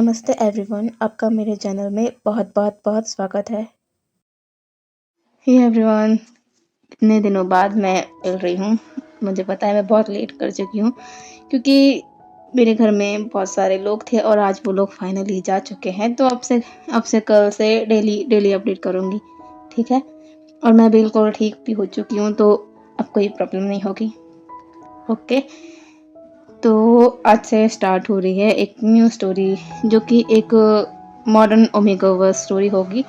नमस्ते एवरीवन, आपका मेरे चैनल में बहुत बहुत बहुत स्वागत है। हे एवरीवन, इतने दिनों बाद मैं मिल रही हूँ। मुझे पता है मैं बहुत लेट कर चुकी हूँ क्योंकि मेरे घर में बहुत सारे लोग थे और आज वो लोग फाइनली जा चुके हैं। तो अब से कल से डेली अपडेट करूँगी, ठीक है? और मैं बिल्कुल ठीक भी हो चुकी हूँ, तो अब कोई प्रॉब्लम नहीं होगी। ओके, तो आज से स्टार्ट हो रही है एक न्यू स्टोरी, जो कि एक मॉडर्न ओमेगावर्स स्टोरी होगी।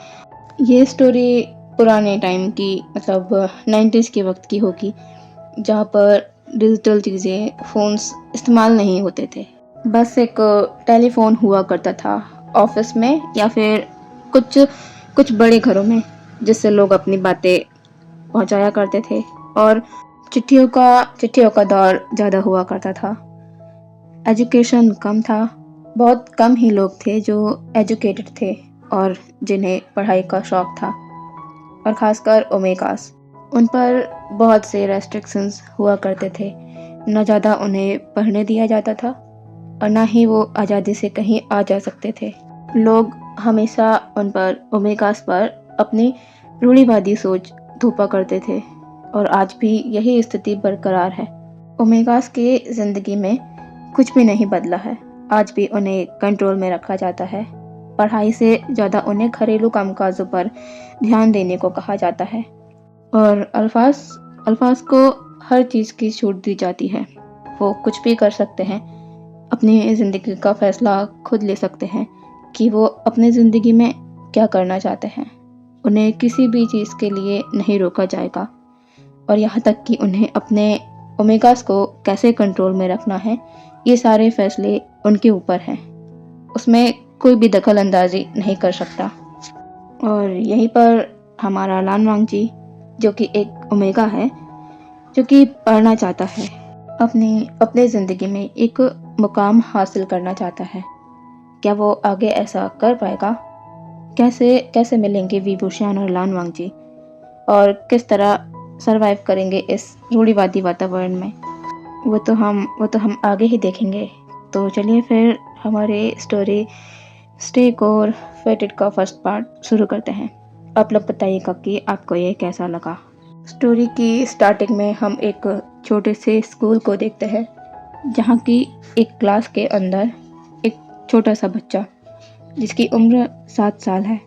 ये स्टोरी पुराने टाइम की, मतलब 90s के वक्त की होगी, जहाँ पर डिजिटल चीज़ें, फ़ोन्स इस्तेमाल नहीं होते थे। बस एक टेलीफोन हुआ करता था ऑफिस में या फिर कुछ बड़े घरों में, जिससे लोग अपनी बातें पहुंचाया करते थे। और चिट्ठियों का दौर ज़्यादा हुआ करता था। एजुकेशन कम था, बहुत कम ही लोग थे जो एजुकेटेड थे और जिन्हें पढ़ाई का शौक़ था, और ख़ासकर ओमेगास। उन पर बहुत से रेस्ट्रिक्शंस हुआ करते थे। न ज़्यादा उन्हें पढ़ने दिया जाता था और ना ही वो आज़ादी से कहीं आ जा सकते थे। लोग हमेशा उन पर, ओमेगास पर, अपनी रूढ़िवादी सोच थोपा करते थे और आज भी यही स्थिति बरकरार है। ओमेगास की ज़िंदगी में कुछ भी नहीं बदला है। आज भी उन्हें कंट्रोल में रखा जाता है। पढ़ाई से ज़्यादा उन्हें घरेलू कामकाजों पर ध्यान देने को कहा जाता है और अल्फाज को हर चीज़ की छूट दी जाती है। वो कुछ भी कर सकते हैं, अपनी ज़िंदगी का फैसला खुद ले सकते हैं कि वो अपनी ज़िंदगी में क्या करना चाहते हैं। उन्हें किसी भी चीज़ के लिए नहीं रोका जाएगा और यहाँ तक कि उन्हें अपने ओमेगास को कैसे कंट्रोल में रखना है, ये सारे फैसले उनके ऊपर हैं। उसमें कोई भी दखल अंदाजी नहीं कर सकता। और यहीं पर हमारा लानवांग जी, जो कि एक ओमेगा है, जो कि पढ़ना चाहता है, अपने ज़िंदगी में एक मुकाम हासिल करना चाहता है। क्या वो आगे ऐसा कर पाएगा? कैसे मिलेंगे विभूषण और लानवांग जी, और किस तरह सरवाइव करेंगे इस रूढ़िवादी वातावरण में? वो तो हम आगे ही देखेंगे। तो चलिए फिर हमारे स्टोरी स्टेक और फेटेड का फर्स्ट पार्ट शुरू करते हैं। आप लोग बताइएगा कि आपको ये कैसा लगा। स्टोरी की स्टार्टिंग में हम एक छोटे से स्कूल को देखते हैं, जहाँ की एक क्लास के अंदर एक छोटा सा बच्चा, जिसकी उम्र 7 साल है,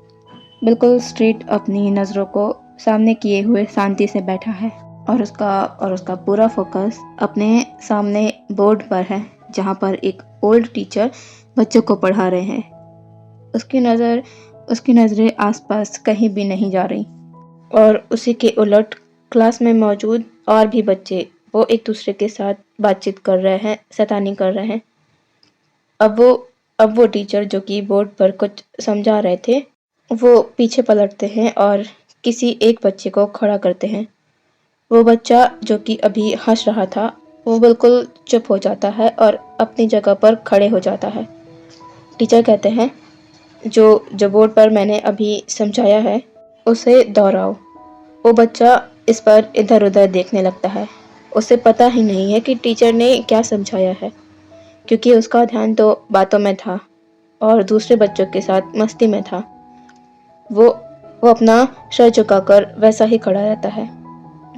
बिल्कुल स्ट्रेट अपनी नज़रों को सामने किए हुए शांति से बैठा है और उसका पूरा फोकस अपने सामने बोर्ड पर है, जहाँ पर एक ओल्ड टीचर बच्चों को पढ़ा रहे हैं। उसकी नज़रें आसपास कहीं भी नहीं जा रही और उसी के उलट क्लास में मौजूद और भी बच्चे, वो एक दूसरे के साथ बातचीत कर रहे हैं, शैतानी कर रहे हैं। अब वो टीचर, जो कि बोर्ड पर कुछ समझा रहे थे, वो पीछे पलटते हैं और किसी एक बच्चे को खड़ा करते हैं। वो बच्चा, जो कि अभी हंस रहा था, वो बिल्कुल चुप हो जाता है और अपनी जगह पर खड़े हो जाता है। टीचर कहते हैं, जो बोर्ड पर मैंने अभी समझाया है, उसे दोहराओ। वो बच्चा इस पर इधर उधर देखने लगता है। उसे पता ही नहीं है कि टीचर ने क्या समझाया है, क्योंकि उसका ध्यान तो बातों में था और दूसरे बच्चों के साथ मस्ती में था। वो अपना सर झुकाकर वैसा ही खड़ा रहता है।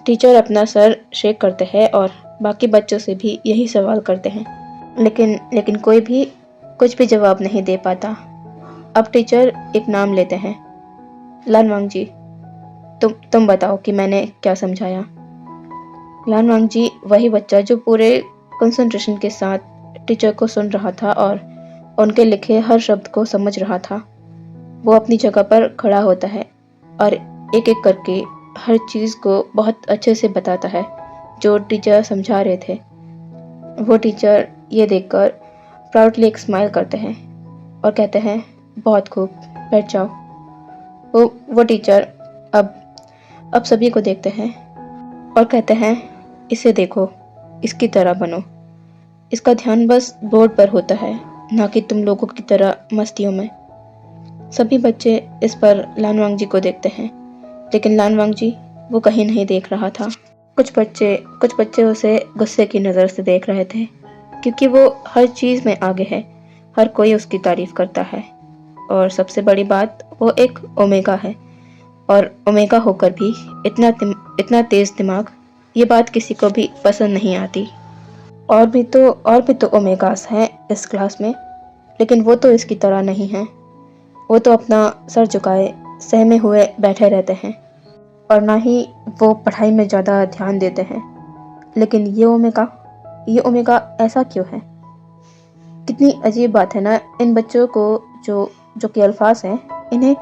टीचर अपना सर शेक करते हैं और बाकी बच्चों से भी यही सवाल करते हैं, लेकिन कोई भी कुछ भी जवाब नहीं दे पाता। अब टीचर एक नाम लेते हैं, लानवांग जी, तुम बताओ कि मैंने क्या समझाया। लानवांग जी, वही बच्चा जो पूरे कंसंट्रेशन के साथ टीचर को सुन रहा था और उनके लिखे हर शब्द को समझ रहा था, वो अपनी जगह पर खड़ा होता है और एक एक करके हर चीज़ को बहुत अच्छे से बताता है जो टीचर समझा रहे थे। वो टीचर ये देखकर प्राउडली एक स्माइल करते हैं और कहते हैं, बहुत खूब, बैठ जाओ। वो टीचर अब सभी को देखते हैं और कहते हैं, इसे देखो, इसकी तरह बनो। इसका ध्यान बस बोर्ड पर होता है, ना कि तुम लोगों की तरह मस्तियों में। सभी बच्चे इस पर लानवांग जी को देखते हैं, लेकिन लानवांग जी वो कहीं नहीं देख रहा था। कुछ बच्चे उसे गुस्से की नज़र से देख रहे थे, क्योंकि वो हर चीज़ में आगे है, हर कोई उसकी तारीफ करता है। और सबसे बड़ी बात, वो एक ओमेगा है, और ओमेगा होकर भी इतना तेज दिमाग, ये बात किसी को भी पसंद नहीं आती। और भी तो ओमेगास हैं इस क्लास में, लेकिन वो तो इसकी तरह नहीं हैं। वो तो अपना सर झुकाए सहमे हुए बैठे रहते हैं, और ना ही वो पढ़ाई में ज़्यादा ध्यान देते हैं। लेकिन ये ओमेगा ऐसा क्यों है? कितनी अजीब बात है ना। इन बच्चों को जो जो कि अल्फाज हैं, इन्हें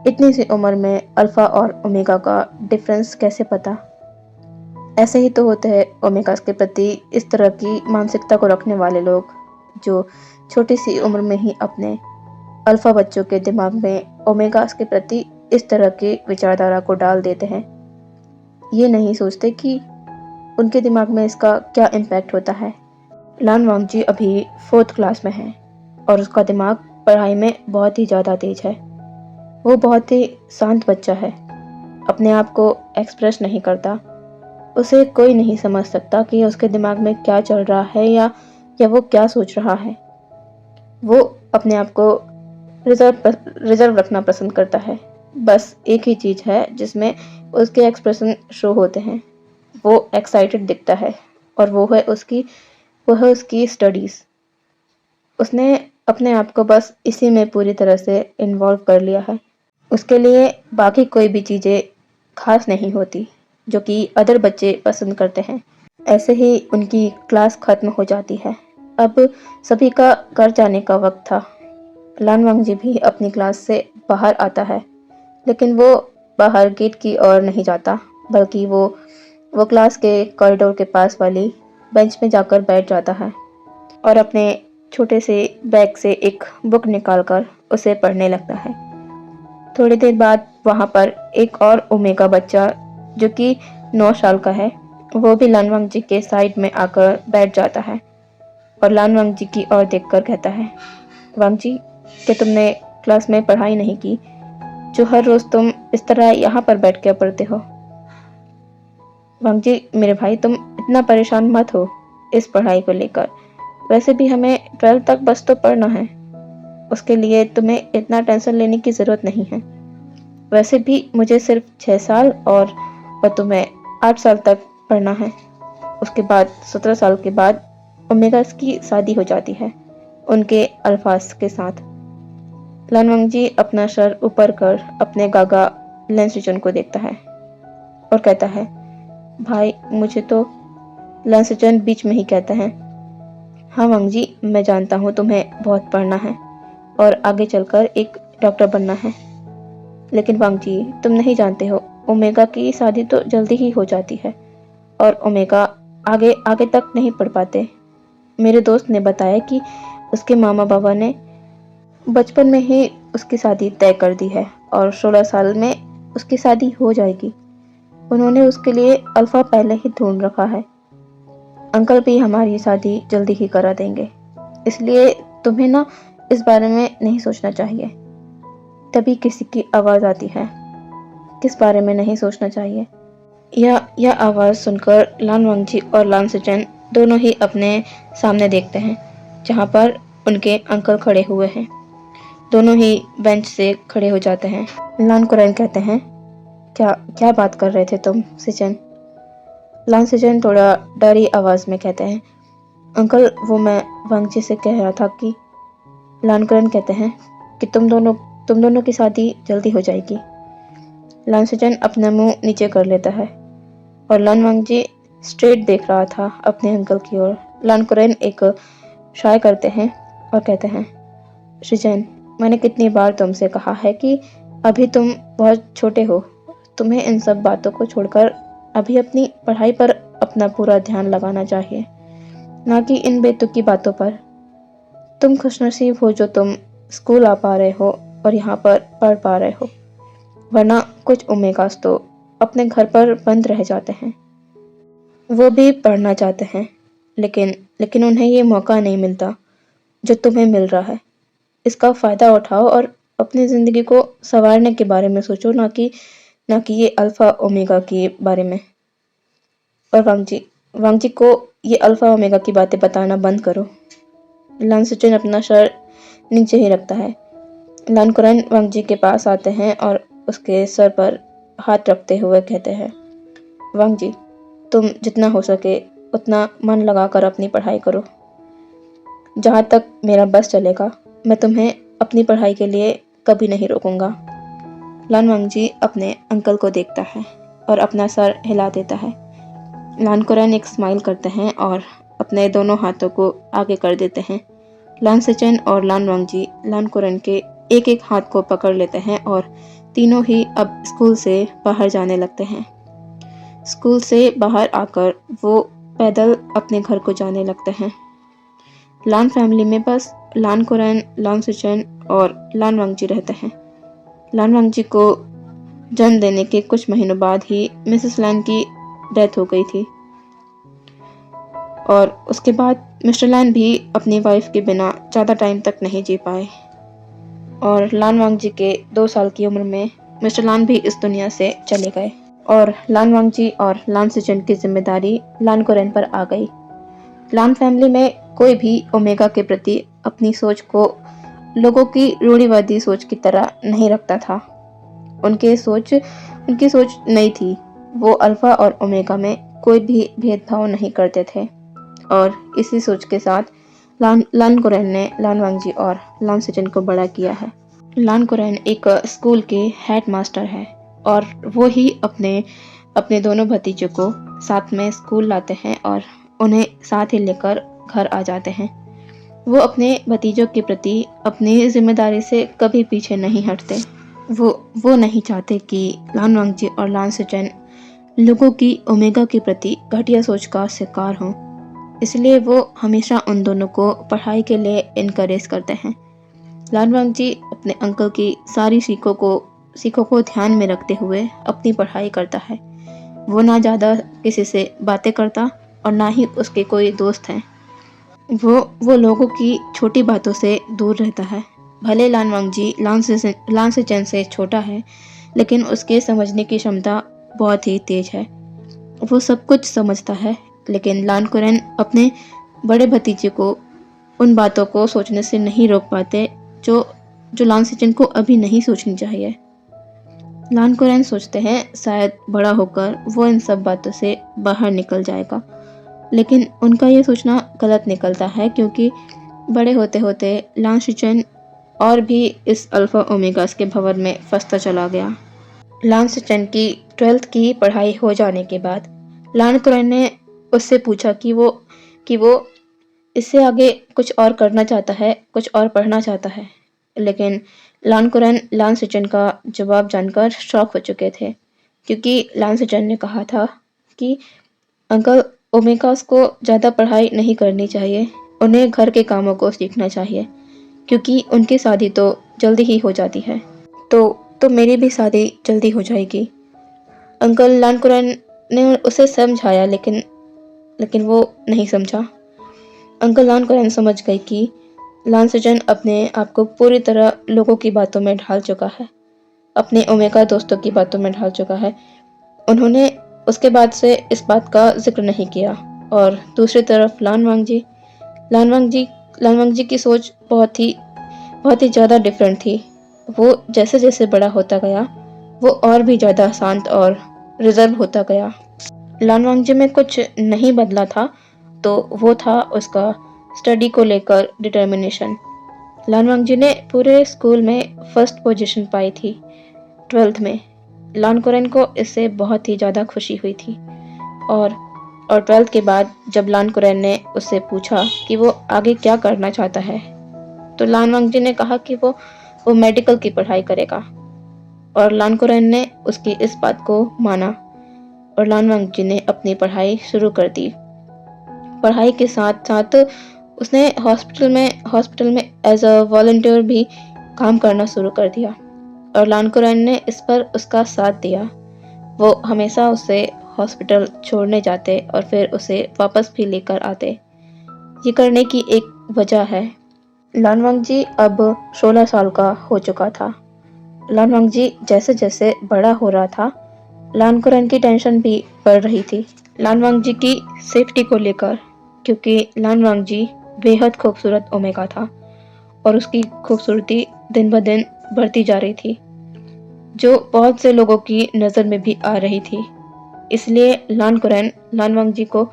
इतनी सी उम्र में अल्फ़ा और ओमेगा का डिफरेंस कैसे पता? ऐसे ही तो होते हैं ओमेगास के प्रति इस तरह की मानसिकता को रखने वाले लोग, जो छोटी सी उम्र में ही अपने अल्फ़ा बच्चों के दिमाग में ओमेगास के प्रति इस तरह की विचारधारा को डाल देते हैं। ये नहीं सोचते कि उनके दिमाग में इसका क्या इम्पैक्ट होता है। लान वांगजी अभी 4th क्लास में है, और उसका दिमाग पढ़ाई में बहुत ही ज़्यादा तेज है। वो बहुत ही शांत बच्चा है, अपने आप को एक्सप्रेस नहीं करता। उसे कोई नहीं समझ सकता कि उसके दिमाग में क्या चल रहा है, या वो क्या सोच रहा है। वो अपने आप को रिजर्व रखना पसंद करता है। बस एक ही चीज़ है जिसमें उसके एक्सप्रेशन शो होते हैं। वो एक्साइटेड दिखता है, और वो है उसकी स्टडीज़। उसने अपने आप को बस इसी में पूरी तरह से इन्वॉल्व कर लिया है। उसके लिए बाकी कोई भी चीज़ें खास नहीं होती, जो कि अदर बच्चे पसंद करते हैं। ऐसे ही उनकी क्लास खत्म हो जाती है। अब सभी का घर जाने का वक्त था। लान वांगजी भी अपनी क्लास से बाहर आता है, लेकिन वो बाहर गेट की ओर नहीं जाता, बल्कि वो क्लास के कॉरिडोर के पास वाली बेंच में जाकर बैठ जाता है, और अपने छोटे से बैग से एक बुक निकालकर उसे पढ़ने लगता है। थोड़ी देर बाद वहाँ पर एक और ओमेगा बच्चा, जो कि 9 साल का है, वो भी लान वांगजी के साइड में आकर बैठ जाता है, और लान वांगजी की ओर देखकर कहता है, वांगजी, क्या तुमने क्लास में पढ़ाई नहीं की, जो हर रोज तुम इस तरह यहाँ पर बैठ कर पढ़ते हो? वांगजी मेरे भाई, तुम इतना परेशान मत हो इस पढ़ाई को लेकर। वैसे भी हमें 12th तक बस तो पढ़ना है, उसके लिए तुम्हें इतना टेंशन लेने की ज़रूरत नहीं है। वैसे भी मुझे सिर्फ 6 साल और तुम्हें 8 साल तक पढ़ना है। उसके बाद 17 साल के बाद ओमेगास की शादी हो जाती है उनके अल्फाज के साथ। लान वांगजी अपना सर ऊपर कर अपने गागा लेंसचुन को देखता है और कहता है, भाई मुझे तो लेंसचुन बीच में ही कहता है, हाँ वांगजी, मैं जानता हूँ तुम्हें बहुत पढ़ना है और आगे चलकर एक डॉक्टर बनना है, लेकिन वांगजी तुम नहीं जानते हो, ओमेगा की शादी तो जल्दी ही हो जाती है और ओमेगा आगे आगे तक नहीं पढ़ पाते। मेरे दोस्त ने बताया कि उसके मामा बाबा ने बचपन में ही उसकी शादी तय कर दी है और 16 साल में उसकी शादी हो जाएगी। उन्होंने उसके लिए अल्फा पहले ही ढूंढ रखा है। अंकल भी हमारी शादी जल्दी ही करा देंगे, इसलिए तुम्हें ना इस बारे में नहीं सोचना चाहिए। तभी किसी की आवाज़ आती है, किस बारे में नहीं सोचना चाहिए? यह आवाज़ सुनकर लान वांगजी और लान सेचन दोनों ही अपने सामने देखते हैं, जहाँ पर उनके अंकल खड़े हुए हैं। दोनों ही बेंच से खड़े हो जाते हैं। लान कुरैन कहते हैं, क्या क्या बात कर रहे थे तुम सेचन? लान सेचन थोड़ा डरी आवाज़ में कहते हैं, अंकल वो मैं वांगजी से कह रहा था कि। लान कुरैन कहते हैं कि तुम दोनों की शादी जल्दी हो जाएगी। लान सेचन अपना मुंह नीचे कर लेता है और लान वांगजी स्ट्रेट देख रहा था अपने अंकल की ओर। लान कुरैन एक शाय करते हैं और कहते हैं, सेचन, मैंने कितनी बार तुमसे कहा है कि अभी तुम बहुत छोटे हो, तुम्हें इन सब बातों को छोड़कर अभी अपनी पढ़ाई पर अपना पूरा ध्यान लगाना चाहिए, ना कि इन बेतुकी बातों पर। तुम खुशनसीब हो जो तुम स्कूल आ पा रहे हो और यहाँ पर पढ़ पा रहे हो, वरना कुछ ओमेगास तो अपने घर पर बंद रह जाते हैं। वो भी पढ़ना चाहते हैं, लेकिन उन्हें ये मौका नहीं मिलता जो तुम्हें मिल रहा है। इसका फ़ायदा उठाओ और अपनी ज़िंदगी को संवारने के बारे में सोचो, ना कि ये अल्फ़ा ओमेगा के बारे में। और वांगजी को ये अल्फ़ा ओमेगा की बातें बताना बंद करो। लान सेचुन अपना सर नीचे ही रखता है। लानकुरैन वांग जी के पास आते हैं और उसके सर पर हाथ रखते हुए कहते हैं, वांग जी, तुम जितना हो सके उतना मन लगाकर अपनी पढ़ाई करो। जहाँ तक मेरा बस चलेगा मैं तुम्हें अपनी पढ़ाई के लिए कभी नहीं रोकूंगा। लान वांग जी अपने अंकल को देखता है और अपना सर हिला देता है। लानकुरैन एक स्माइल करते हैं और अपने दोनों हाथों को आगे कर देते हैं। लान सेचेन और लान वांग जी लानकुरैन के एक एक हाथ को पकड़ लेते हैं और तीनों ही अब स्कूल से बाहर जाने लगते हैं। स्कूल से बाहर आकर वो पैदल अपने घर को जाने लगते हैं। लान फैमिली में बस लानकुरैन, लान सेचेन और लान वांग जी रहते हैं। लान वांग जी को जन्म देने के कुछ महीनों बाद ही मिसेस लान की डेथ हो गई थी और उसके बाद मिस्टर लान भी अपनी वाइफ के बिना ज़्यादा टाइम तक नहीं जी पाए और लान वांग जी के 2 साल की उम्र में मिस्टर लान भी इस दुनिया से चले गए और लान वांग जी और लान सेचेन की जिम्मेदारी लानकुरैन पर आ गई। लान फैमिली में कोई भी ओमेगा के प्रति अपनी सोच को लोगों की रूढ़िवादी सोच की तरह नहीं रखता था। उनकी सोच नई थी। वो अल्फा और ओमेगा में कोई भी भेदभाव नहीं करते थे और इसी सोच के साथ लानकुरैन ने लान वांग जी और लान सेचेन को बड़ा किया है। लानकुरैन एक स्कूल के हेड मास्टर है और वो ही अपने दोनों भतीजों को साथ में स्कूल लाते हैं और उन्हें साथ ही लेकर घर आ जाते हैं। वो अपने भतीजों के प्रति अपनी जिम्मेदारी से कभी पीछे नहीं हटते। वो नहीं चाहते कि लान वांग जी और लान सेचेन लोगों की ओमेगा के प्रति घटिया सोच का शिकार हों। इसलिए वो हमेशा उन दोनों को पढ़ाई के लिए इनकरेज करते हैं। लान वांग जी अपने अंकल की सारी सीखों को ध्यान में रखते हुए अपनी पढ़ाई करता है। वो ना ज़्यादा किसी से बातें करता और ना ही उसके कोई दोस्त हैं। वो लोगों की छोटी बातों से दूर रहता है। भले लान वांग जी लान सेचेन से छोटा है, लेकिन उसके समझने की क्षमता बहुत ही तेज है। वो सब कुछ समझता है, लेकिन लानकुरैन अपने बड़े भतीजे को उन बातों को सोचने से नहीं रोक पाते जो लान सेचेन को अभी नहीं सोचनी चाहिए। लानकुरैन सोचते हैं शायद बड़ा होकर वो इन सब बातों से बाहर निकल जाएगा, लेकिन उनका ये सोचना गलत निकलता है क्योंकि बड़े होते होते लान सेचेन और भी इस अल्फा ओमेगास के भंवर में फंसता चला गया। लान सेचेन की 12th की पढ़ाई हो जाने के बाद लानकुरैन ने उससे पूछा कि वो इससे आगे कुछ और करना चाहता है, कुछ और पढ़ना चाहता है, लेकिन लानकुरैन लान सेचेन का जवाब जानकर शॉक हो चुके थे क्योंकि लान सेचेन ने कहा था कि अंकल, ओमेगास को ज़्यादा पढ़ाई नहीं करनी चाहिए, उन्हें घर के कामों को सीखना चाहिए क्योंकि उनकी शादी तो जल्दी ही हो जाती है। तो मेरी भी शादी जल्दी हो जाएगी। अंकल लानकुरैन ने उसे समझाया लेकिन वो नहीं समझा। अंकल लानकुरैन समझ गए कि लान सेचेन अपने आप को पूरी तरह लोगों की बातों में ढाल चुका है, अपने ओमेगा दोस्तों की बातों में ढाल चुका है। उन्होंने उसके बाद से इस बात का जिक्र नहीं किया और दूसरी तरफ लान वांग जी की सोच बहुत ही ज़्यादा डिफरेंट थी। वो जैसे जैसे बड़ा होता गया वो और भी ज़्यादा शांत और रिजर्व होता गया। लान वांग जी में कुछ नहीं बदला था, तो वो था उसका स्टडी को लेकर डिटर्मिनेशन। लान वांग जी ने पूरे स्कूल में फर्स्ट पोजीशन पाई थी 12th में। लानकुरैन को इससे बहुत ही ज़्यादा खुशी हुई थी और 12th के बाद जब लानकुरैन ने उससे पूछा कि वो आगे क्या करना चाहता है, तो लान वांग जी ने कहा कि वो मेडिकल की पढ़ाई करेगा और लानकुरैन ने उसकी इस बात को माना और लान वांग जी ने अपनी पढ़ाई शुरू कर दी। पढ़ाई के साथ साथ उसने हॉस्पिटल में एज अ वॉलंटियर भी काम करना शुरू कर दिया और लानकुरैन ने इस पर उसका साथ दिया। वो हमेशा उसे हॉस्पिटल छोड़ने जाते और फिर उसे वापस भी लेकर आते। ये करने की एक वजह है। लान वांग जी अब 16 साल का हो चुका था। लान वांग जी जैसे जैसे बड़ा हो रहा था, लानकुरैन की टेंशन भी बढ़ रही थी लान वांग जी की सेफ्टी को लेकर, क्योंकि लान वांग जी बेहद खूबसूरत ओमेगा था और उसकी खूबसूरती दिन ब दिन बढ़ती जा रही थी, जो बहुत से लोगों की नज़र में भी आ रही थी। इसलिए लान कुरैन लान वांगजी को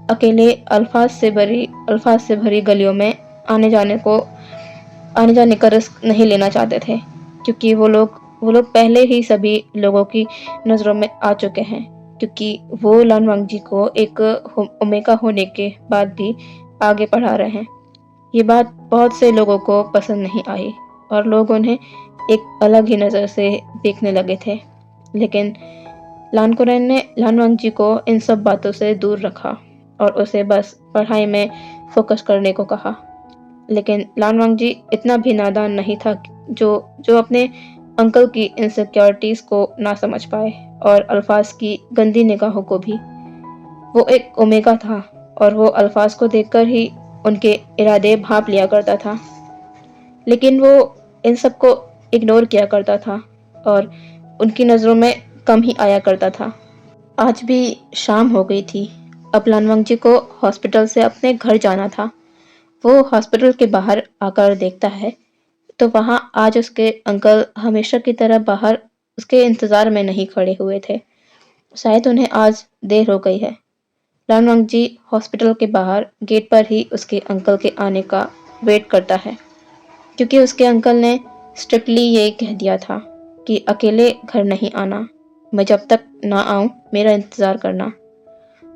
अकेले अल्फाज से भरी गलियों में आने जाने का रिस्क नहीं लेना चाहते थे, क्योंकि वो लोग पहले ही सभी लोगों की नज़रों में आ चुके हैं, क्योंकि वो लान वांगजी को एक ओमेगा होने के बाद भी आगे बढ़ा रहे हैं। ये बात बहुत से लोगों को पसंद नहीं आई और लोग उन्हें एक अलग ही नज़र से देखने लगे थे। लेकिन लान कुरैन ने लान वांगजी को इन सब बातों से दूर रखा और उसे बस पढ़ाई में फोकस करने को कहा। लेकिन लान वांगजी इतना भी नादान नहीं था जो अपने अंकल की इनसिक्योरिटीज को ना समझ पाए और अल्फाज की गंदी निगाहों को भी। वो एक ओमेगा था और वो अल्फाज को देखकर ही उनके इरादे भांप लिया करता था, लेकिन वो इन सब को इग्नोर किया करता था और उनकी नज़रों में कम ही आया करता था। आज भी शाम हो गई थी। अब लान वांगजी को हॉस्पिटल से अपने घर जाना था। वो हॉस्पिटल के बाहर आकर देखता है तो वहाँ आज उसके अंकल हमेशा की तरह बाहर उसके इंतज़ार में नहीं खड़े हुए थे। शायद उन्हें आज देर हो गई है। लान वांगजी हॉस्पिटल के बाहर गेट पर ही उसके अंकल के आने का वेट करता है, क्योंकि उसके अंकल ने स्ट्रिक्टली ये कह दिया था कि अकेले घर नहीं आना, मैं जब तक ना आऊँ मेरा इंतज़ार करना।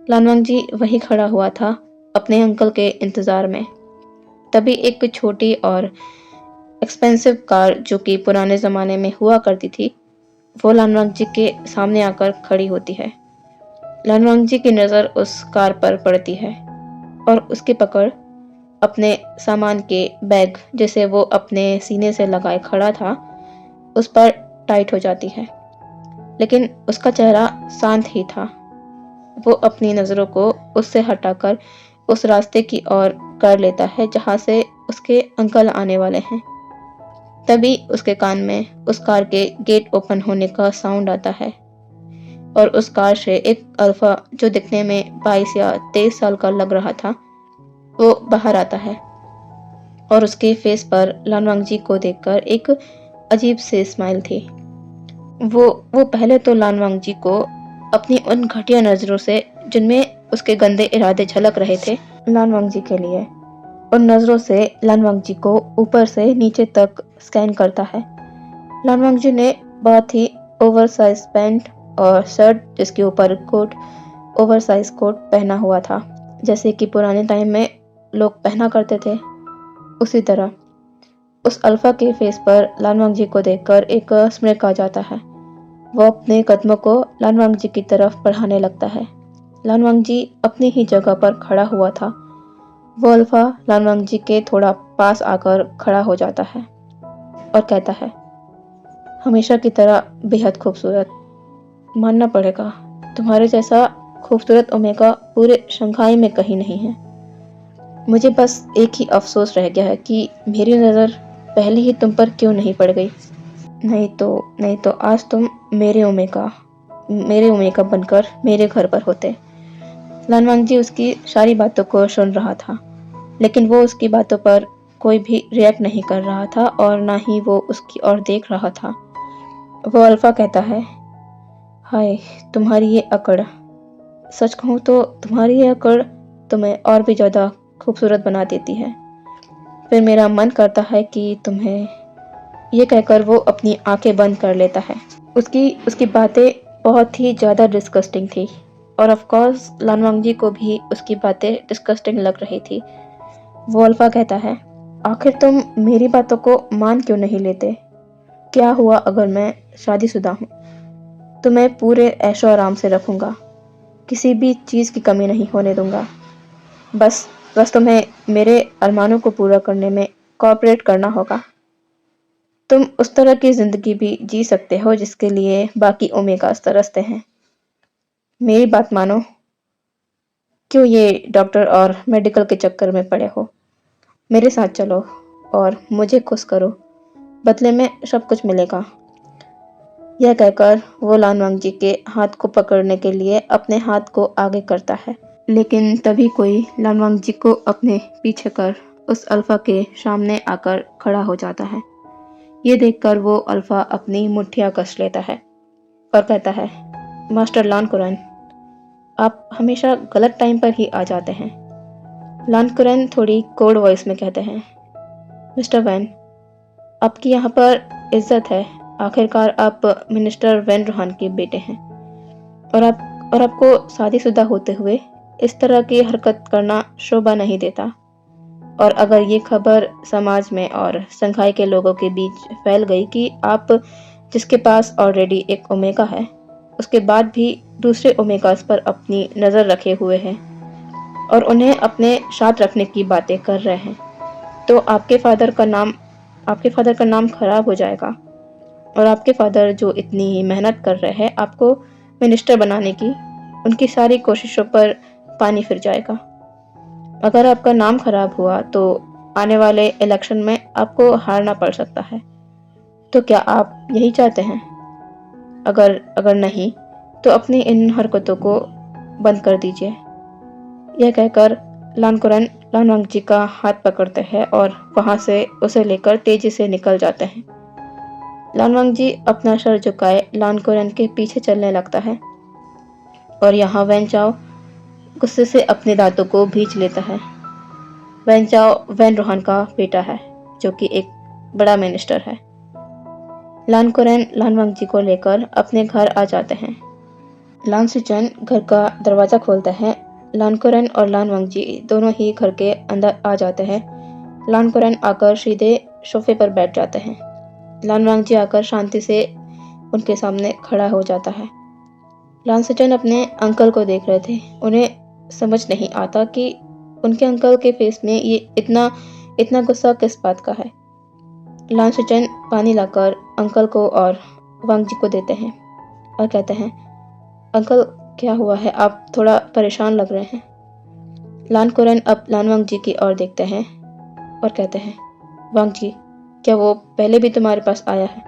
लान वांगजी वहीं खड़ा हुआ था अपने अंकल के इंतज़ार में। तभी एक छोटी और एक्सपेंसिव कार, जो कि पुराने ज़माने में हुआ करती थी, वो लान वांगजी के सामने आकर खड़ी होती है। लान वांगजी की नज़र उस कार पर पड़ती है और उसकी पकड़ अपने सामान के बैग, जिसे वो अपने सीने से लगाए खड़ा था, उस पर टाइट हो जाती है। लेकिन उसका चेहरा शांत ही था। वो अपनी नज़रों को उससे हटाकर उस रास्ते की ओर कर लेता है जहाँ से उसके अंकल आने वाले हैं। तभी उसके कान में उस कार के गेट ओपन होने का साउंड आता है और उस कार से एक अल्फा, जो दिखने में 22 या 23 साल का लग रहा था, वो बाहर आता है और उसके फेस पर लान वांगजी को देखकर एक अजीब सी स्माइल थी। वो पहले तो लान वांगजी को अपनी उन घटिया नज़रों से, जिनमें उसके गंदे इरादे झलक रहे थे लान वांगजी के लिए, उन नज़रों से लान वांगजी को ऊपर से नीचे तक स्कैन करता है। लान वांगजी ने बहुत ही ओवरसाइज पैंट और शर्ट, जिसके ऊपर कोट, ओवरसाइज कोट पहना हुआ था, जैसे कि पुराने टाइम में लोग पहना करते थे। उसी तरह उस अल्फा के फेस पर लान वांगजी को देखकर एक स्मिर्क आ जाता है। वो अपने कदमों को लान वांगजी की तरफ बढ़ाने लगता है। लान वांगजी अपनी ही जगह पर खड़ा हुआ था। वो अल्फा लान वांगजी के थोड़ा पास आकर खड़ा हो जाता है और कहता है, हमेशा की तरह बेहद खूबसूरत। मानना पड़ेगा, तुम्हारे जैसा खूबसूरत ओमेगा पूरे शंघाई में कहीं नहीं है। मुझे बस एक ही अफसोस रह गया है कि मेरी नज़र पहले ही तुम पर क्यों नहीं पड़ गई। नहीं तो आज तुम मेरे ओमेगा बनकर मेरे घर पर होते। लान वांगजी उसकी सारी बातों को सुन रहा था, लेकिन वो उसकी बातों पर कोई भी रिएक्ट नहीं कर रहा था और ना ही वो उसकी ओर देख रहा था। वो अल्फा कहता है, हाय तुम्हारी ये अकड़, सच कहूँ तो तुम्हारी ये अकड़ तुम्हें और भी ज़्यादा खूबसूरत बना देती है। फिर मेरा मन करता है कि तुम्हें, ये कहकर वो अपनी आंखें बंद कर लेता है। उसकी बातें बहुत ही ज़्यादा डिस्गस्टिंग थी और ऑफ कोर्स लान वांगजी को भी उसकी बातें डिस्गस्टिंग लग रही थी। वो अल्फा कहता है, आखिर तुम मेरी बातों को मान क्यों नहीं लेते? क्या हुआ अगर मैं शादीशुदा हूँ? तो मैं पूरे ऐशो आराम से रखूँगा, किसी भी चीज़ की कमी नहीं होने दूँगा। बस तुम्हें मेरे अरमानों को पूरा करने में कोऑपरेट करना होगा। तुम उस तरह की ज़िंदगी भी जी सकते हो जिसके लिए बाकी ओमेगास तरसते हैं। मेरी बात मानो। क्यों ये डॉक्टर और मेडिकल के चक्कर में पड़े हो? मेरे साथ चलो और मुझे खुश करो, बदले में सब कुछ मिलेगा। यह कहकर वो लान वांगजी के हाथ को पकड़ने के लिए अपने हाथ को आगे करता है, लेकिन तभी कोई लान वांगजी को अपने पीछे कर उस अल्फा के सामने आकर खड़ा हो जाता है। ये देखकर वो अल्फा अपनी मुट्ठियां कस लेता है और कहता है, मास्टर लानकुरन, आप हमेशा गलत टाइम पर ही आ जाते हैं। लानकुरन थोड़ी कोड वॉइस में कहते हैं, मिस्टर वैन, आपकी यहाँ पर इज्जत है। आखिरकार आप मिनिस्टर वैन रोहान के बेटे हैं और आपको शादीशुदा होते हुए इस तरह की हरकत करना शोभा नहीं देता। और अगर ये खबर समाज में और संघाई के लोगों के बीच फैल गई कि आप, जिसके पास ऑलरेडी एक ओमेगा है, उसके बाद भी दूसरे ओमेगास पर अपनी नज़र रखे हुए हैं और उन्हें अपने साथ रखने की बातें कर रहे हैं, तो आपके फादर का नाम खराब हो जाएगा और आपके फादर जो इतनी मेहनत कर रहे हैं आपको मिनिस्टर बनाने की, उनकी सारी कोशिशों पर पानी फिर जाएगा। अगर आपका नाम खराब हुआ तो आने वाले इलेक्शन में आपको हारना पड़ सकता है। तो क्या आप यही चाहते हैं? अगर नहीं तो अपनी इन हरकतों को बंद कर दीजिए। यह कहकर लानकुरन लानवांगजी का हाथ पकड़ते हैं और वहां से उसे लेकर तेजी से निकल जाते हैं। लानवांगजी अपना सर झुकाए लानकुरन के पीछे चलने लगता है और यहाँ वैन चाओ गुस्से से अपने दांतों को भींच लेता है। वैन चाओ वैन रोहान का बेटा है, जो कि एक बड़ा मिनिस्टर है। लानकुरन लानवांगजी को लेकर अपने घर आ जाते हैं। लान सिचन घर का दरवाजा खोलता है। लानकुरन और लानवांगजी दोनों ही घर के अंदर आ जाते हैं। लानकुरन आकर सीधे सोफे पर बैठ जाते हैं। लानवांगजी आकर शांति से उनके सामने खड़ा हो जाता है। लान सिचन अपने अंकल को देख रहे थे। उन्हें समझ नहीं आता कि उनके अंकल के फेस में ये इतना गुस्सा किस बात का है। लान सिचन पानी लाकर अंकल को और वांगजी को देते हैं और कहते हैं, अंकल क्या हुआ है, आप थोड़ा परेशान लग रहे हैं। लानकुरन अब लानवांगजी की ओर देखते हैं और कहते हैं, वांगजी, क्या वो पहले भी तुम्हारे पास आया है?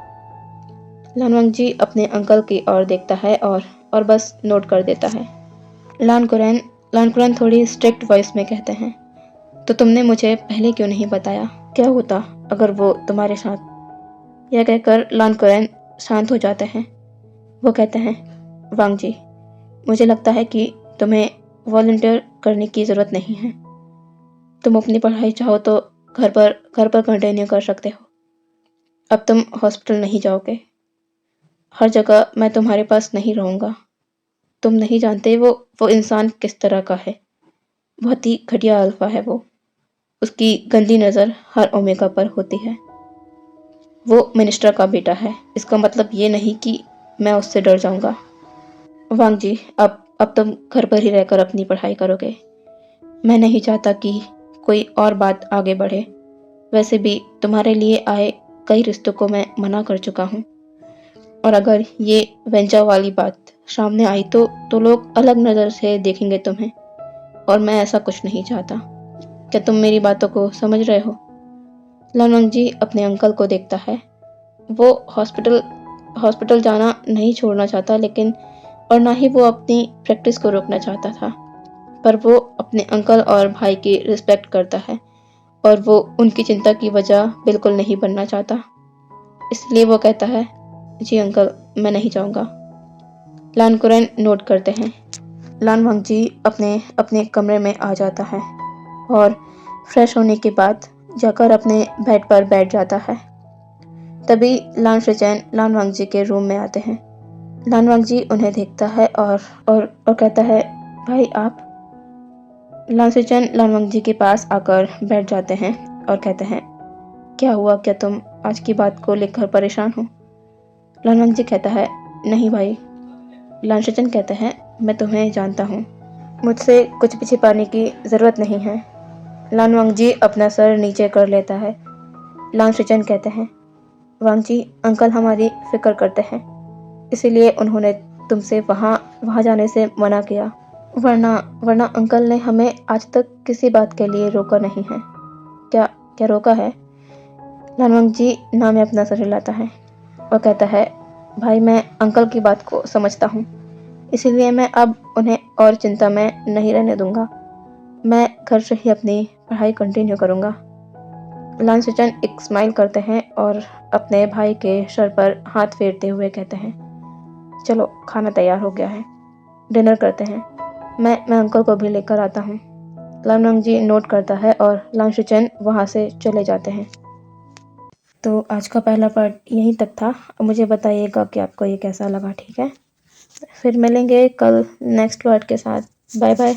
लानवांगजी अपने अंकल की ओर देखता है और बस नोट कर देता है। लानकुरन थोड़ी स्ट्रिक्ट वॉइस में कहते हैं, तो तुमने मुझे पहले क्यों नहीं बताया? क्या होता अगर वो तुम्हारे साथ? यह कहकर लानकुरन शांत हो जाते हैं। वो कहते हैं, वांगजी, मुझे लगता है कि तुम्हें वॉलंटियर करने की ज़रूरत नहीं है। तुम अपनी पढ़ाई चाहो तो घर पर कंटिन्यू कर सकते हो। अब तुम हॉस्पिटल नहीं जाओगे। हर जगह मैं तुम्हारे पास नहीं रहूँगा। तुम नहीं जानते वो इंसान किस तरह का है। बहुत ही घटिया अल्फा है वो। उसकी गंदी नज़र हर ओमेगा पर होती है। वो मिनिस्टर का बेटा है। इसका मतलब ये नहीं कि मैं उससे डर जाऊँगा। वांगजी, अब तुम घर पर ही रहकर अपनी पढ़ाई करोगे। मैं नहीं चाहता कि कोई और बात आगे बढ़े। वैसे भी तुम्हारे लिए आए कई रिश्तों को मैं मना कर चुका हूँ और अगर ये वेंचा वाली बात सामने आई तो लोग अलग नज़र से देखेंगे तुम्हें और मैं ऐसा कुछ नहीं चाहता। क्या तुम मेरी बातों को समझ रहे हो? लानवांगजी अपने अंकल को देखता है। वो हॉस्पिटल जाना नहीं छोड़ना चाहता, लेकिन और ना ही वो अपनी प्रैक्टिस को रोकना चाहता था, पर वो अपने अंकल और भाई की रिस्पेक्ट करता है और वो उनकी चिंता की वजह बिल्कुल नहीं बनना चाहता। इसलिए वो कहता है, जी अंकल, मैं नहीं जाऊँगा। लानकुरन नोट करते हैं। लानवांगजी अपने कमरे में आ जाता है और फ्रेश होने के बाद जाकर अपने बेड पर बैठ जाता है। तभी लान शिचैन लानवांगजी के रूम में आते हैं। लानवांगजी उन्हें देखता है और कहता है, भाई आप? लान शिचैन लानवांगजी के पास आकर बैठ जाते हैं और कहते हैं, क्या हुआ? क्या तुम आज की बात को लेकर परेशान हो? लानवांगजी कहता है, नहीं भाई। लान शिचैन कहते हैं, मैं तुम्हें जानता हूँ, मुझसे कुछ भी छिपाने की ज़रूरत नहीं है। लानवांगजी अपना सर नीचे कर लेता है। लान शिचैन कहते हैं, वांगजी, अंकल हमारी फिक्र करते हैं, इसीलिए उन्होंने तुमसे वहाँ जाने से मना किया, वरना अंकल ने हमें आज तक किसी बात के लिए रोका नहीं है। क्या रोका है? लानवांगजी ना में अपना सर हिलाता है और कहता है, भाई, मैं अंकल की बात को समझता हूँ, इसीलिए मैं अब उन्हें और चिंता में नहीं रहने दूंगा। मैं घर से ही अपनी पढ़ाई कंटिन्यू करूँगा। लांसुचन एक स्माइल करते हैं और अपने भाई के सर पर हाथ फेरते हुए कहते हैं, चलो खाना तैयार हो गया है, डिनर करते हैं। मैं अंकल को भी लेकर आता हूँ। लामनोंगजी नोट करता है और लांसुचन वहाँ से चले जाते हैं। तो आज का पहला पार्ट यहीं तक था। मुझे बताइएगा कि आपको ये कैसा लगा, ठीक है? फिर मिलेंगे कल नेक्स्ट पार्ट के साथ। Bye bye.